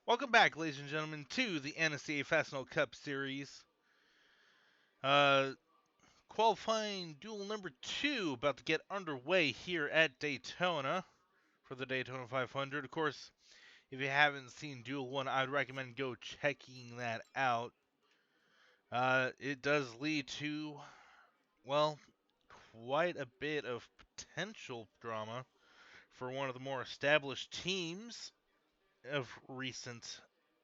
Welcome back, ladies and gentlemen, to the NSCA Fastnell Cup Series. Uh, Qualifying duel number 2 about to get underway here at Daytona for the Daytona 500. Of course, if you haven't seen duel 1, I'd recommend go checking that out. It does lead to, well, quite a bit of potential drama for one of the more established teams of recent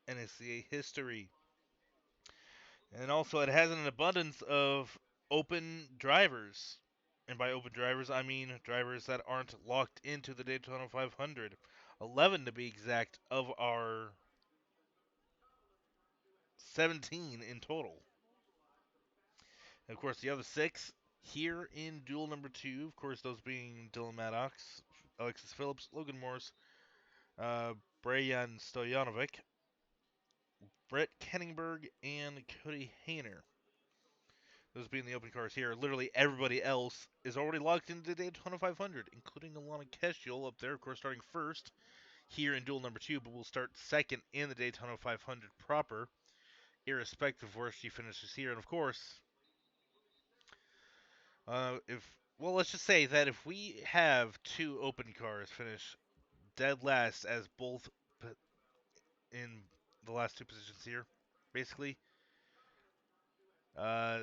NSCA history. And also, it has an abundance of open drivers. And by open drivers, I mean drivers that aren't locked into the Daytona 500. 11 to be exact of our 17 in total. And of course, the other 6 here in duel number 2, of course, those being Dylan Maddox, Alexis Phillips, Logan Morris, Brayan Stojanovic, Brett Kenningberg, and Cody Hayner. Those being the open cars here. Literally everybody else is already locked into the Daytona 500, including Alana Keshiel up there, of course, starting first here in duel number 2, but will start second in the Daytona 500 proper, irrespective of where she finishes here. And of course, let's just say that if we have 2 open cars finish dead last as both in the last 2 positions here, basically, uh,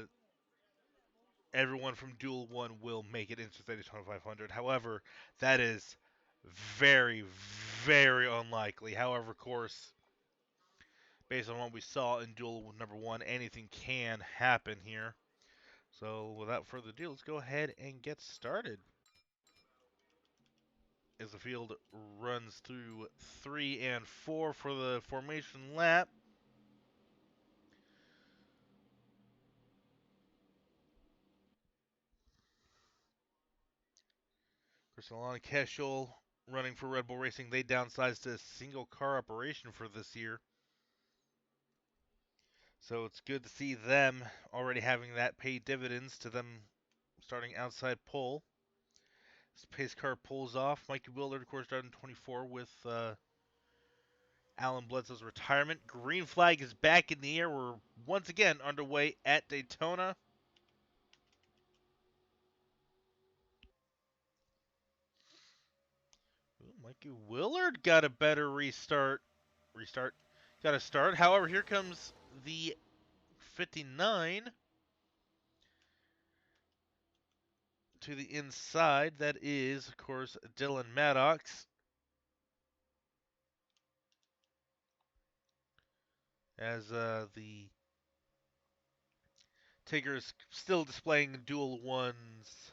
everyone from Duel 1 will make it into the Daytona 500. However, that is very, very unlikely. However, of course, based on what we saw in Duel number 1, anything can happen here. So, without further ado, let's go ahead and get started. As the field runs through 3 and 4 for the formation lap. Alana Keschel running for Red Bull Racing. They downsized to a single car operation for this year. So it's good to see them already having that pay dividends to them starting outside pole. This pace car pulls off. Mikey Willard, of course, started in 24 with Alan Bledsoe's retirement. Green flag is back in the air. We're once again underway at Daytona. Ooh, Mikey Willard got a better restart. Got a start. However, here comes the 59 to the inside. That is, of course, Dylan Maddox. As the Tigger is still displaying duel one's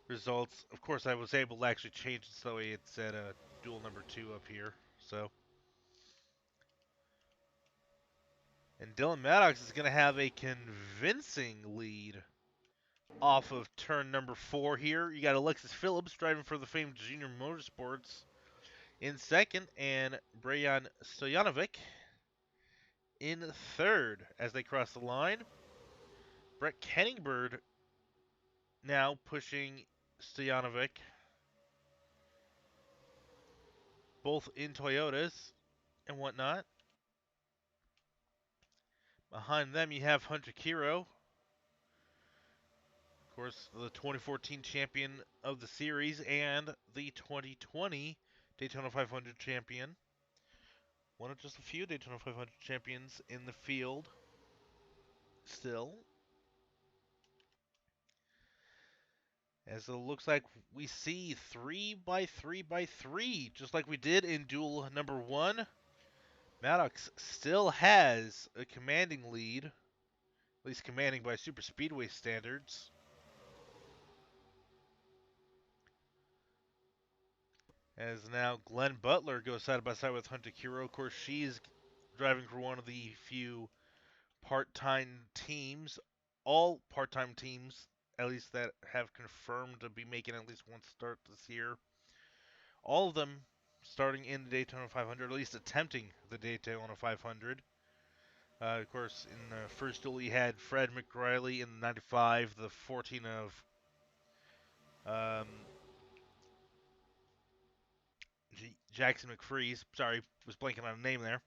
results. Of course, I was able to actually change it so it said duel number 2 up here. So, and Dylan Maddox is going to have a convincing lead off of turn number 4 here. You got Alexis Phillips driving for the famed Junior Motorsports in second, and Brayan Stojanovic in third as they cross the line. Brett Kenningbird now pushing Stojanovic, both in Toyotas and whatnot. Behind them, you have Hunter Kiro, of course, the 2014 champion of the series and the 2020 Daytona 500 champion. One of just a few Daytona 500 champions in the field still. As it looks like we see 3 by 3 by 3, just like we did in duel number 1. Maddox still has a commanding lead, at least commanding by super speedway standards. As now Glenn Butler goes side by side with Hunter Kiro. Of course, she's driving for one of the few part-time teams, all part-time teams, at least that have confirmed to be making at least one start this year. All of them starting in the Daytona 500, at least attempting the Daytona 500. Of course, in the first duel, you had Fred McRiley in the 95, the 14 of Jackson McFreeze. Sorry, was blanking on a name there.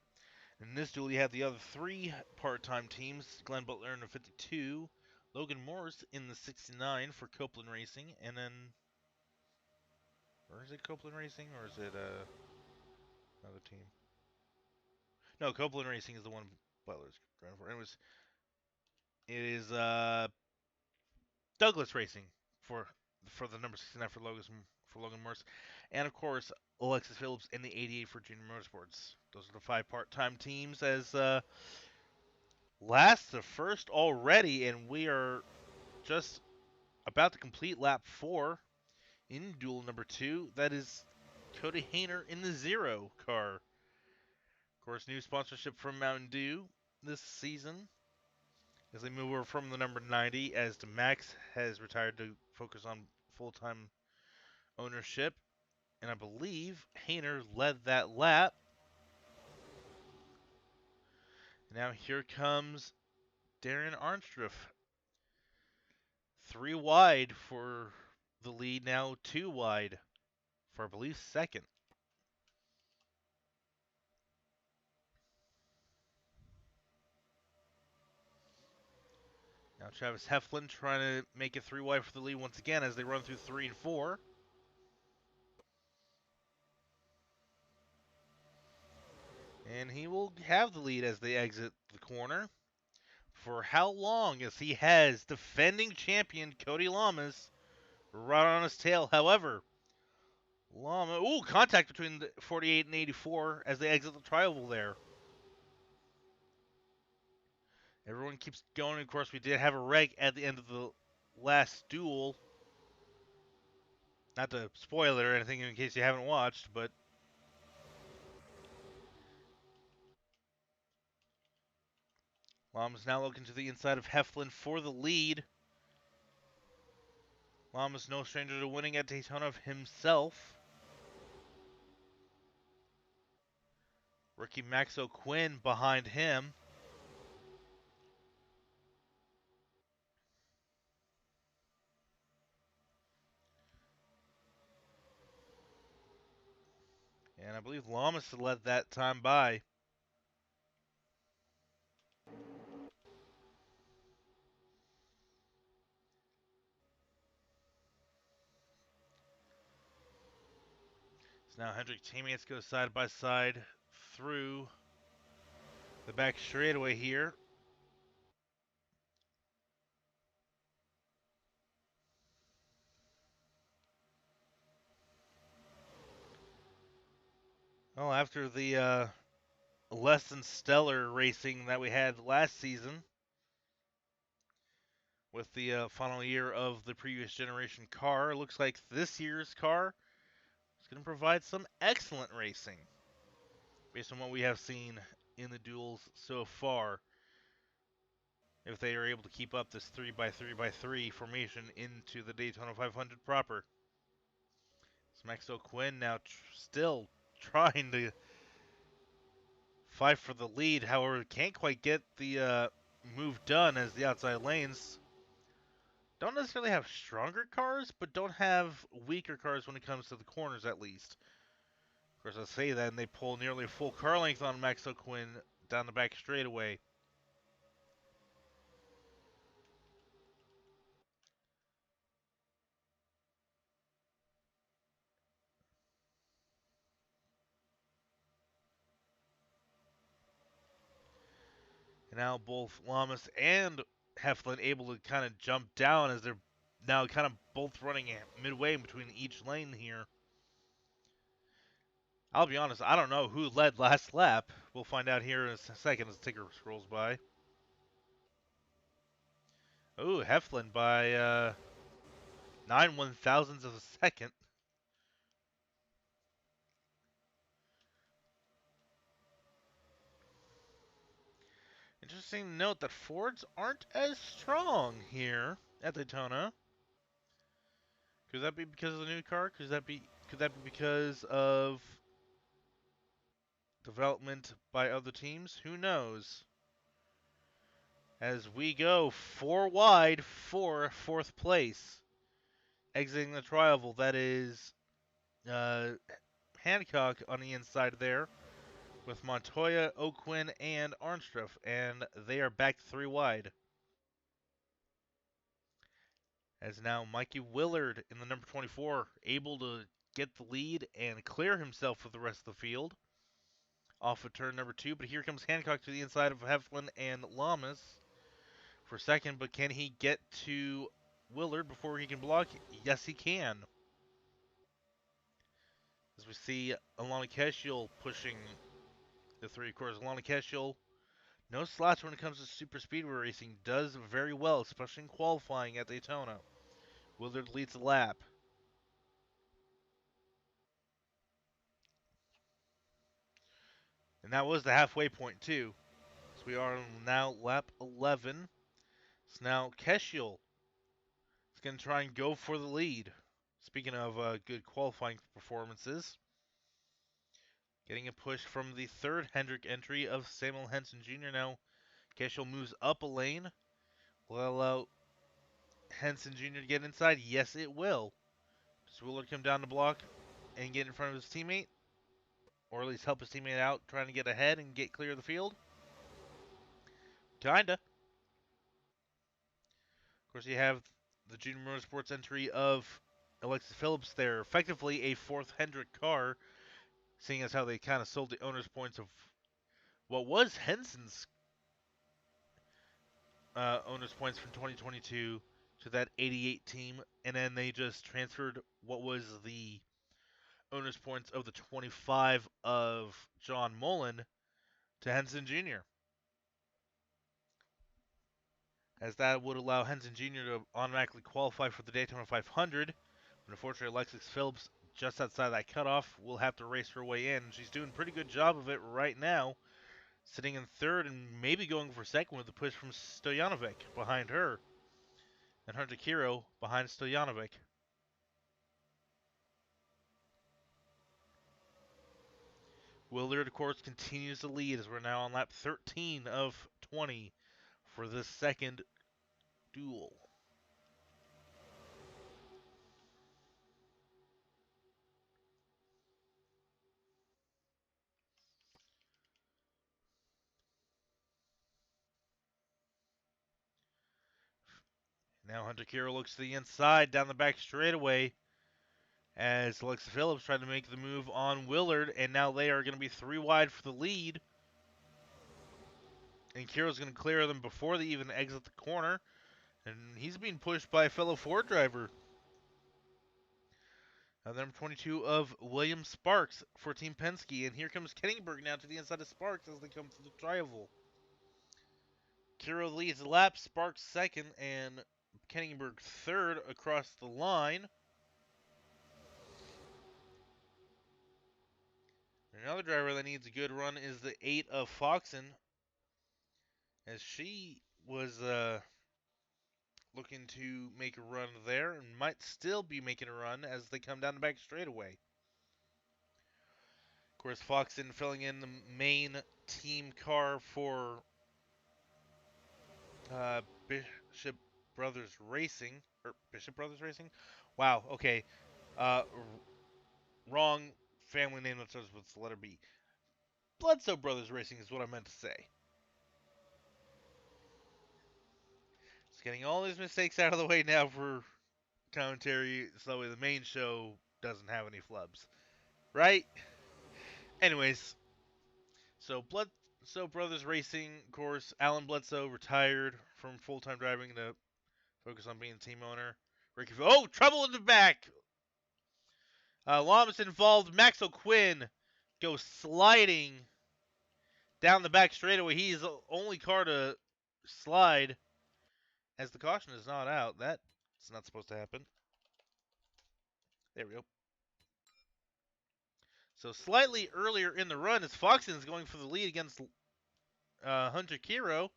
In this duel, you have the other three part-time teams: Glenn Butler in the 52, Logan Morris in the 69 for Copeland Racing, and then, or is it Copeland Racing or is it another team? No, Copeland Racing is the one Butler's driving for. It is Douglas Racing for the number 69 for Logan Morris, and of course Alexis Phillips in the 88 for Junior Motorsports. Those are the five part-time teams. As last the first already, and we are just about to complete lap 4 in duel number 2. That is Cody Hayner in the Zero car. Of course, new sponsorship from Mountain Dew this season as they move over from the number 90, as Max has retired to focus on full-time ownership. And I believe Hayner led that lap. Now here comes Darren Arnstruff. 3 wide for the lead, now 2 wide for, I believe, second. Now Travis Heflin trying to make it 3 wide for the lead once again as they run through 3 and 4. And he will have the lead as they exit the corner. For how long, as he has defending champion Cody Lamas right on his tail. However, Lama, contact between the 48 and 84 as they exit the tri-oval there. Everyone keeps going. Of course, we did have a wreck at the end of the last duel. Not to spoil it or anything in case you haven't watched, but Lama's now looking to the inside of Heflin for the lead. Lama's no stranger to winning at Daytona himself. Rookie Max O'Quinn behind him. And I believe Lamas led that time by. So now Hendrick teammates go side by side through the back straightaway here. Well, after the less than stellar racing that we had last season, with the final year of the previous generation car, it looks like this year's car is going to provide some excellent racing based on what we have seen in the duels so far. If they are able to keep up this 3x3x3 formation into the Daytona 500 proper. So Max O'Quinn now still trying to fight for the lead. However, can't quite get the move done as the outside lanes don't necessarily have stronger cars, but don't have weaker cars when it comes to the corners at least. Of course, I say that and they pull nearly a full car length on Max O'Quinn down the back straightaway. And now both Lamas and Heflin able to kind of jump down as they're now kind of both running midway between each lane here. I'll be honest, I don't know who led last lap. We'll find out here in a second as the ticker scrolls by. Ooh, Heflin by 9/1000ths of a second. Interesting to note that Fords aren't as strong here at Daytona. Could that be because of the new car? Could that be because of development by other teams? Who knows? As we go 4 wide for 4th place. Exiting the tri-oval, that is Hancock on the inside there with Montoya, O'Quinn, and Armstrong, and they are back 3 wide. As now Mikey Willard in the number 24, able to get the lead and clear himself with the rest of the field off of turn number 2. But here comes Hancock to the inside of Heflin and Lamas for second. But can he get to Willard before he can block? Yes, he can. As we see Alana Keshiel pushing the 3 cars. Alana Keshiel, no slouch when it comes to super speedway racing, does very well, especially in qualifying at Daytona. Willard leads the lap. And that was the halfway point, too. So we are now lap 11. So now Keshiel is going to try and go for the lead. Speaking of good qualifying performances, getting a push from the third Hendrick entry of Samuel Henson Jr. Now Keshiel moves up a lane. Will allow Henson Jr. to get inside? Yes, it will. Does Willard come down the block and get in front of his teammate? Or at least help his teammate out, trying to get ahead and get clear of the field? Kinda. Of course, you have the Junior Motorsports entry of Alexis Phillips there. Effectively a fourth Hendrick car, seeing as how they kind of sold the owner's points of what was Henson's owner's points from 2022 to that 88 team, and then they just transferred what was the owner's points of the 25 of John Mullen to Henson Jr., as that would allow Henson Jr. to automatically qualify for the Daytona 500. But unfortunately, Alexis Phillips, just outside that cutoff, will have to race her way in. She's doing a pretty good job of it right now, sitting in third and maybe going for second with the push from Stojanovic behind her. And Hunter Kiro behind Stojanovic. Willard, of course, continues to lead as we're now on lap 13 of 20 for this second duel. Now Hunter Kiro looks to the inside, down the back straightaway, as Alexa Phillips tried to make the move on Willard, and now they are going to be 3 wide for the lead. And Kiro's going to clear them before they even exit the corner, and he's being pushed by a fellow Ford driver. Number 22 of William Sparks for Team Penske, and here comes Kenningberg now to the inside of Sparks as they come to the tri-oval. Kiro leads the lap, Sparks second, and Kenningberg third across the line. Another driver that needs a good run is the 8 of Foxen, as she was looking to make a run there and might still be making a run as they come down the back straightaway. Of course, Foxen filling in the main team car for Bishop Brothers Racing. Bishop Brothers Racing? Wow, okay. Wrong family name that starts with the letter B. Bledsoe Brothers Racing is what I meant to say. Just getting all these mistakes out of the way now for commentary, so that way the main show doesn't have any flubs. Right? Anyways, so Bledsoe Brothers Racing, of course, Alan Bledsoe retired from full-time driving to focus on being a team owner. Oh, trouble in the back! Lamas involved. Max O'Quinn goes sliding down the back straightaway. He is the only car to slide, as the caution is not out. That's not supposed to happen. There we go. So slightly earlier in the run, as Foxen is going for the lead against Hunter Kiro,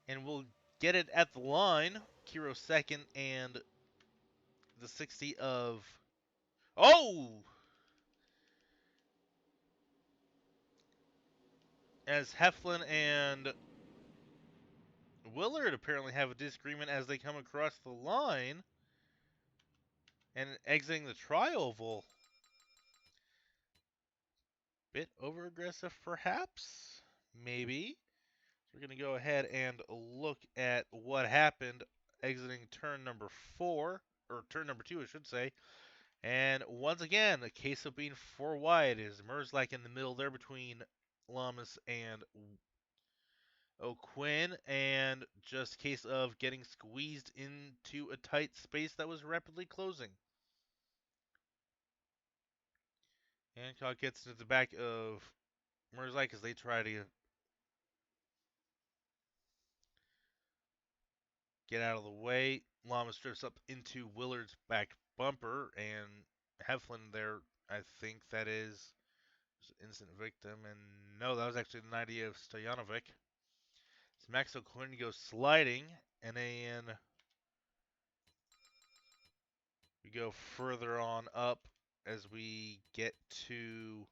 and will get it at the line. Kiro second, and the 60 of... Oh! As Heflin and Willard apparently have a disagreement as they come across the line and exiting the tri-oval. Bit over-aggressive, perhaps? Maybe. So we're going to go ahead and look at what happened exiting turn number 4, or turn number 2, I should say. And once again, a case of being 4 wide is Merzlak in the middle there between Lamas and O'Quinn, and just a case of getting squeezed into a tight space that was rapidly closing. Hancock gets to the back of Merzlak as they try to get out of the way. Lamas drifts up into Willard's back bumper, and Heflin there, I think that is instant victim. And no, that was actually the 90 of Stojanovic. So Max O'Quinn goes sliding, and then we go further on up as we get to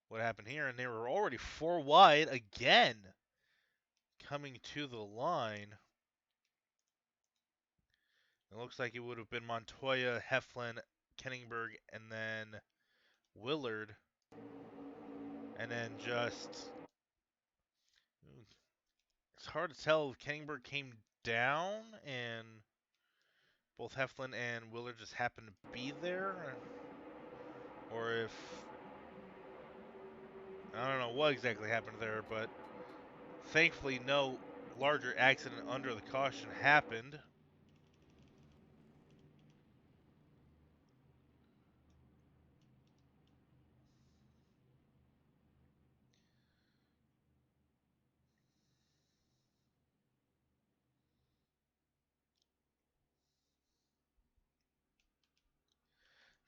what happened here, and they were already 4 wide again coming to the line. It looks like it would have been Montoya, Heflin, Kenningberg, and then Willard. And then just... It's hard to tell if Kenningberg came down and both Heflin and Willard just happened to be there. Or if... I don't know what exactly happened there, but thankfully no larger accident under the caution happened.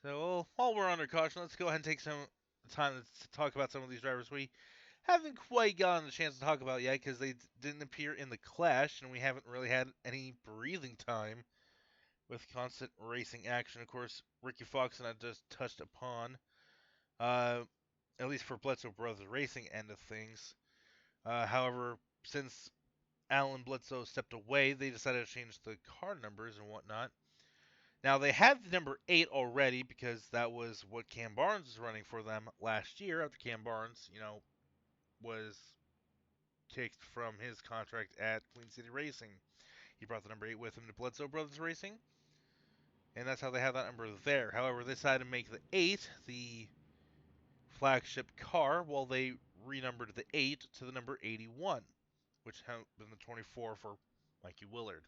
So, well, while we're under caution, let's go ahead and take some time to talk about some of these drivers we haven't quite gotten the chance to talk about yet because they didn't appear in the clash, and we haven't really had any breathing time with constant racing action. Of course, Ricky Fox and I just touched upon, at least for Bledsoe Brothers Racing end of things. However, since Alan Bledsoe stepped away, they decided to change the car numbers and whatnot. Now, they had the number 8 already because that was what Cam Barnes was running for them last year after Cam Barnes, was kicked from his contract at Queen City Racing. He brought the number 8 with him to Bledsoe Brothers Racing, and that's how they have that number there. However, they decided to make the 8 the flagship car while they renumbered the 8 to the number 81, which had been the 24 for Mikey Willard.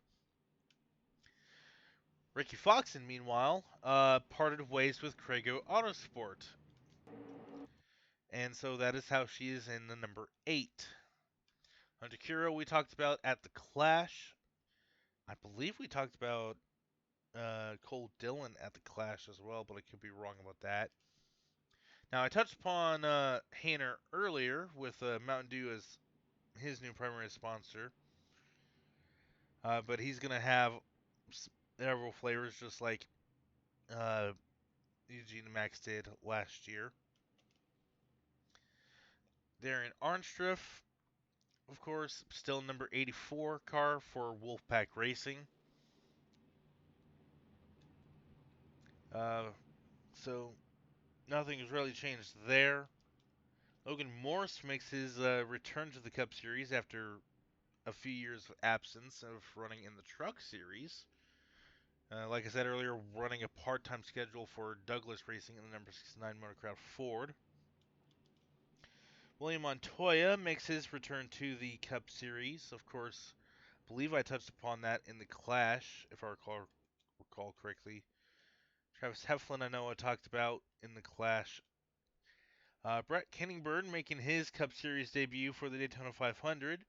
Ricky Foxon, meanwhile, parted ways with Crago Autosport. And so that is how she is in the number 8. Hunter Kuro we talked about at the Clash. I believe we talked about Cole Dillon at the Clash as well, but I could be wrong about that. Now, I touched upon Hayner earlier with Mountain Dew as his new primary sponsor. But he's going to have several flavors just like Eugene and Max did last year. Darren Arnstruff, of course, still number 84 car for Wolfpack Racing. So nothing has really changed there. Logan Morse makes his return to the Cup Series after a few years of absence of running in the Truck Series. Like I said earlier, running a part-time schedule for Douglas Racing in the number 69 Motorcraft Ford. William Montoya makes his return to the Cup Series. Of course, I believe I touched upon that in the Clash, if I recall correctly. Travis Heflin, I know I talked about in the Clash. Brett Kenningberg making his Cup Series debut for the Daytona 500.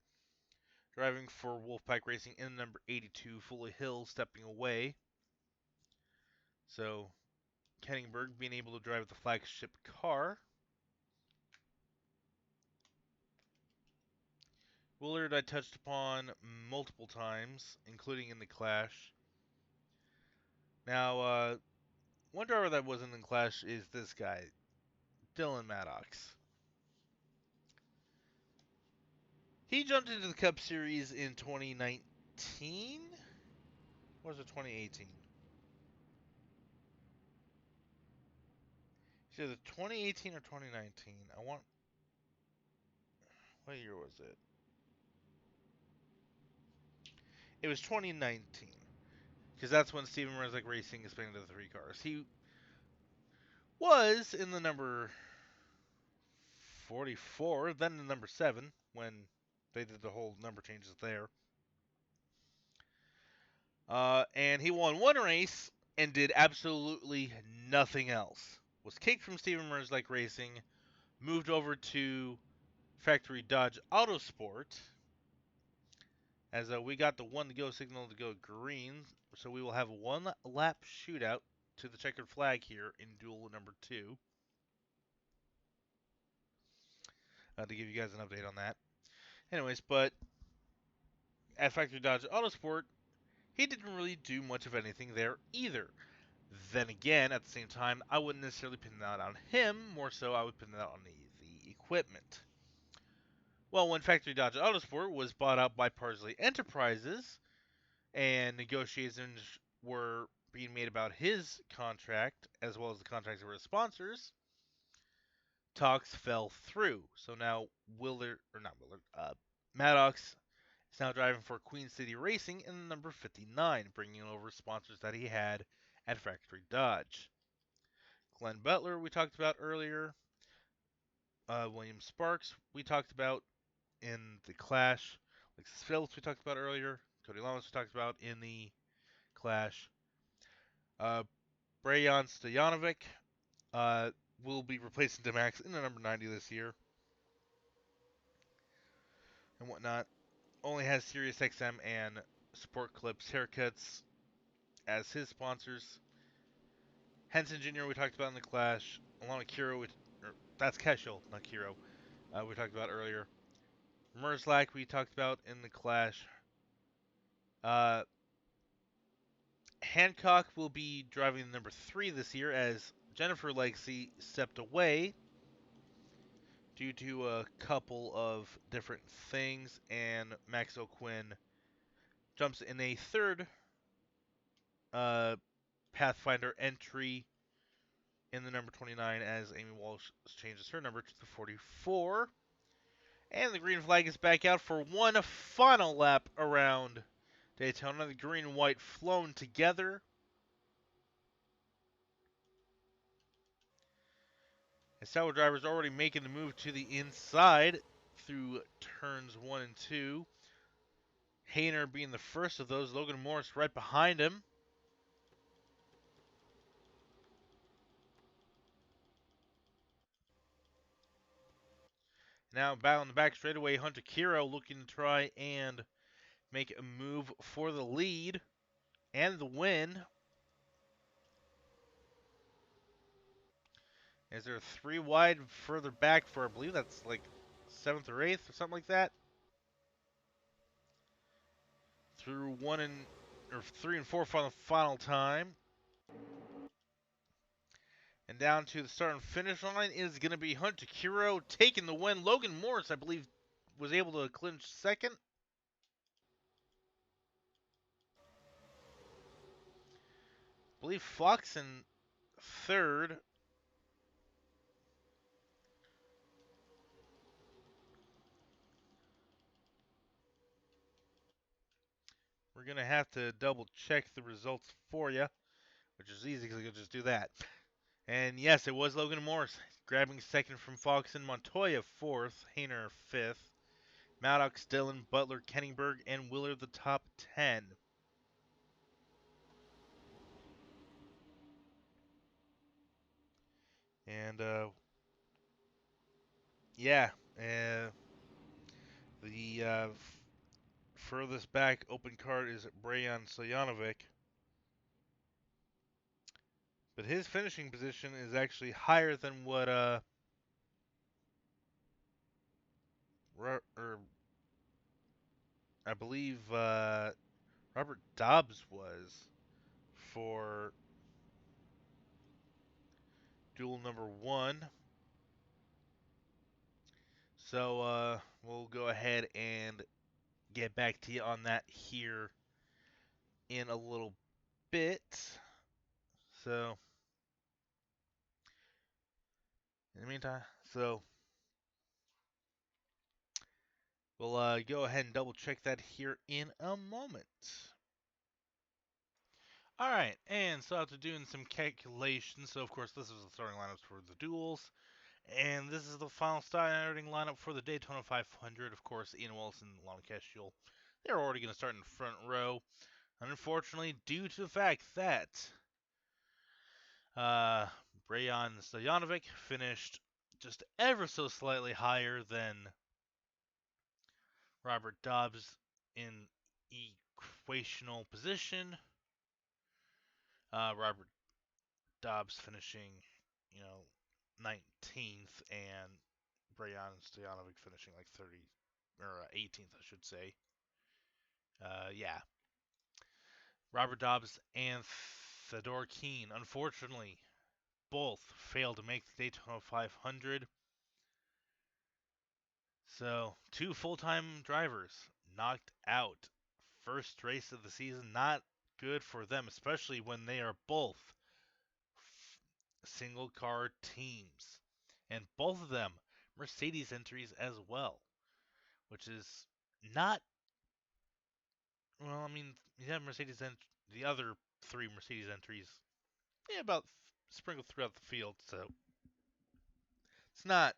Driving for Wolfpack Racing in the number 82, Foley Hill stepping away. So, Kenningberg being able to drive the flagship car. Willard I touched upon multiple times, including in the Clash. Now, one driver that wasn't in the Clash is this guy, Dylan Maddox. He jumped into the Cup Series in 2019? Or was it 2018? He It's either 2018 or 2019. What year was it? It was 2019. Because that's when Steven Merzlik Racing expanded to 3 cars. He was in the number 44, then the number 7, when they did the whole number changes there. And he won 1 race and did absolutely nothing else. Was kicked from Steven Merzlik Racing, moved over to Factory Dodge Autosport, as we got the 1 to go signal to go green, so we will have a 1-lap shootout to the checkered flag here in duel number 2. To give you guys an update on that. Anyways, but at Factory Dodge Autosport, he didn't really do much of anything there either. Then again, at the same time, I wouldn't necessarily pin that on him. More so, I would pin that on the equipment. Well, when Factory Dodge Autosport was bought out by Parsley Enterprises, and negotiations were being made about his contract, as well as the contracts of his sponsors, talks fell through. So now Maddox is now driving for Queen City Racing in number 59, bringing over sponsors that he had at Factory Dodge. Glenn Butler, we talked about earlier. William Sparks, we talked about in the Clash. Alexis Phillips, we talked about earlier. Cody Lamas, we talked about in the Clash. Brajan Stojanovic will be replacing Demax in the number 90 this year. And whatnot. Only has SiriusXM and Sport Clips Haircuts as his sponsors. Henson Jr. we talked about in the Clash. Alana Kiro, that's Keschel, not Kiro. We talked about earlier. Merzlak we talked about in the Clash. Hancock will be driving the number 3 this year as Jennifer Legacy stepped away due to a couple of different things, and Max O'Quinn jumps in a 3rd Pathfinder entry in the number 29 as Amy Walsh changes her number to the 44. And the green flag is back out for one final lap around Daytona. The green and white flown together. And Sauer drivers already making the move to the inside through turns 1 and 2. Hayner being the first of those. Logan Morris right behind him. Now back on the back straightaway, Hunter Kiro looking to try and make a move for the lead and the win. Is there 3 wide further back for, I believe that's like 7th or 8th or something like that? Through 3 and 4 for the final time. And down to the start and finish line is going to be Hunter Kiro taking the win. Logan Morris, I believe, was able to clinch 2nd. I believe Fox in 3rd. We're going to have to double check the results for you, which is easy because I can just do that. And yes, it was Logan Morris grabbing 2nd from Fox and Montoya 4th, Hayner 5th, Maddox, Dillon, Butler, Kenningberg, and Willard the top 10. And the furthest back open card is Brajan Stojanovic. But his finishing position is actually higher than what I believe Robert Dobbs was for duel number 1. So we'll go ahead and get back to you on that here in a little bit. So in the meantime, so we'll go ahead and double check that here in a moment. Alright, and so after doing some calculations, so of course this is the starting lineups for the duels, and this is the final starting lineup for the Daytona 500. Of course, Ian Wilson and Lon Cashiel, they're already going to start in the front row. Unfortunately, due to the fact that Brajan Stojanovic finished just ever so slightly higher than Robert Dobbs in equational position. Robert Dobbs finishing, 19th, and Brajan Stojanovic finishing like 30 or 18th, I should say. Yeah. Robert Dobbs and Fedor Keen, unfortunately, both failed to make the Daytona 500. So, two full-time drivers knocked out. First race of the season, not good for them, especially when they are both single-car teams. And both of them Mercedes entries as well, which is not, well, I mean, you have the other three Mercedes entries, about sprinkled throughout the field, so it's not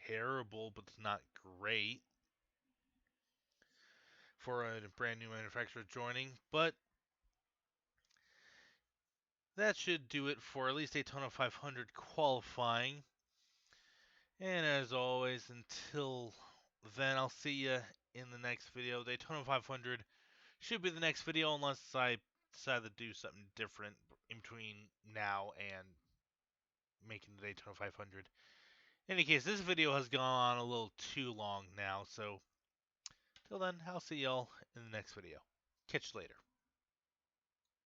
terrible, but it's not great for a brand new manufacturer joining. But that should do it for at least Daytona 500 qualifying. And as always, until then, I'll see you in the next video. Daytona 500 should be the next video unless I decide to do something different in between now and making the Daytona 500. In any case, this video has gone on a little too long now, so till then, I'll see y'all in the next video. Catch you later.